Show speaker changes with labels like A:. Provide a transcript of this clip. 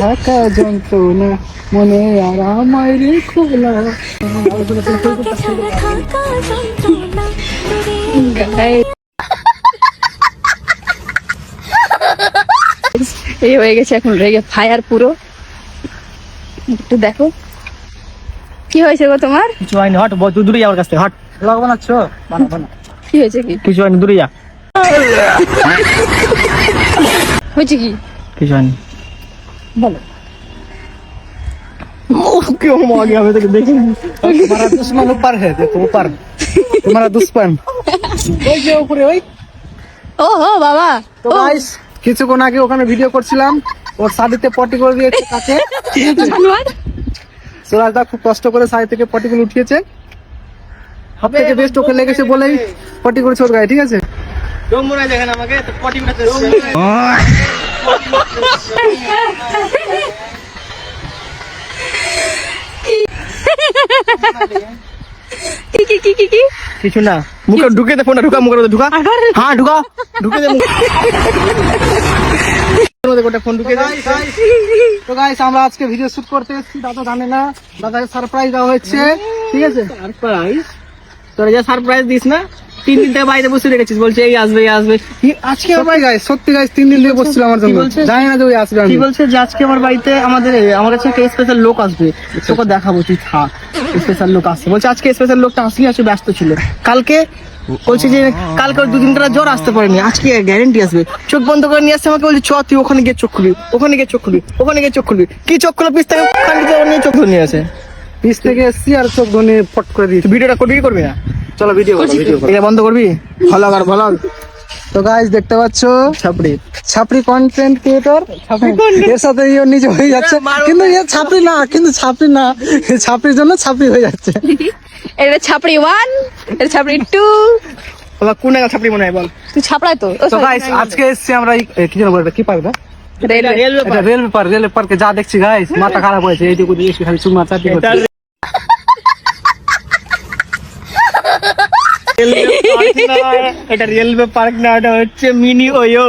A: থাকা যন্ত্রণা মনে আর আমায় রেখো না।
B: এই হয়ে গেছে এখন রেগে ফায়ার পুরো। একটু দেখো কি হয়েছে গো তোমার?
A: কিছু হয়নি, হট তুই দূরে যাওয়ার কাছ থেকে হট। ব্লগ বানাচ্ছ? বানাবো না।
B: কি হয়েছে? কি
A: কিছু হয়নি, দূরে যা।
B: হয়েছে কি?
A: কিছু হয়নি,
B: বলো।
A: क्यों आ गया? मैं तो देखी तुम्हारा दुश्मन ऊपर है, देखो ऊपर तुम्हारा दुश्मन ওই যে উপরে ওই।
B: ও হো বাবা।
A: তো গাইস কিছুক্ষণ আগে ওখানে ভিডিও করছিলাম, ওর শাড়িতে পটি করে দিয়েছে কাছে।
B: জানোয়ার।
A: সুরাজদা খুব কষ্ট করে শাড়ি থেকে পটিগুলো উঠিয়েছে, সব থেকে বেস্ট ওকে লেগেছে বলেই পটি করেছে ওর গায়ে, ঠিক আছে? ডোমরা দেখেন আমাকে তো পটি উঠাতে
B: কি কি কি কি কি
A: কিছু না। মুখে ঢুকে দে, ফোনটা ঢুকা, মুখে ঢুকা। হ্যাঁ ঢুকা, ঢুকে দে ফোন ঢুকে দে। তো গাইস আমরা আজকে ভিডিও শুট করতে এসেছি, দাদা জানে না, দাদাকে সারপ্রাইজ দেওয়া হচ্ছে, ঠিক আছে? সারপ্রাইজ? তোরা যা সারপ্রাইজ দিস না, 3 দিন থেকে বাইরে বসে রেখেছিস, বলছে এই আসবে এই আসবে। আজকে আমার ভাই গাইস সত্যি গাইস 3 দিন থেকে বসছিল আমার জন্য, জানি না যে ওই আসবে। কি বলছে যে আজকে আমার বাড়িতে আমার কাছে একটা স্পেশাল লোক আসবে, তোকে দেখাবো, তুই থাক। স্পেশাল লোক আসছে বলছে, আজকে স্পেশাল লোকটা আসলে আসে, ব্যস্ত ছিল কালকে। বলছে যে কালকে 2 দিন ধরে জ্বর আসতে পারেনি, আজকে গ্যারেন্টি আসবে। চোখ বন্ধ করে নিয়ে আসছে আমাকে, বলছে চ তুই ওখানে গিয়ে চোখ খুলবি, ওখানে গিয়ে চোখ খুলবি, ওখানে গিয়ে চোখ খুলবি। কি চোখ খুলে পিস থেকে নিয়ে চোখ ধরে নিয়ে আসে, পিস থেকে এসছি আর চোখ ধরে ফট করে দিয়েছি। ভিডিওটা কন্টিনিউ করবি না? চলো ভিডিও এটা বন্ধ করবি, ভালো আর ভালো। তো গাইস দেখতে পাচ্ছ ছাপড়ি কন্টেন্ট ক্রিয়েটর, এর সাথে ইও নিজে হয়ে যাচ্ছে, কিন্তু এ ছাপড়ি না, কিন্তু ছাপড়ি না, ছাপড়ির জন্য ছাপড়ি হয়ে যাচ্ছে।
B: এটা ছাপড়ি 1, এটা ছাপড়ি 2।
A: তোমরা কোন জায়গা ছাপড়ি মনে হয় বল?
B: তুই ছাপড়াই তো।
A: তো গাইস আজকে এসেছি আমরা কি জানো বলটা, কি পার্ক? এটা রেল পার্কে যা দেখছি গাইস মাথা খারাপ হয়েছে। এইটুকু দিয়ে খালি চুমা চাটি করছে। এটা রেলওয়ে পার্ক না, এটা হচ্ছে মিনি ওয়ো।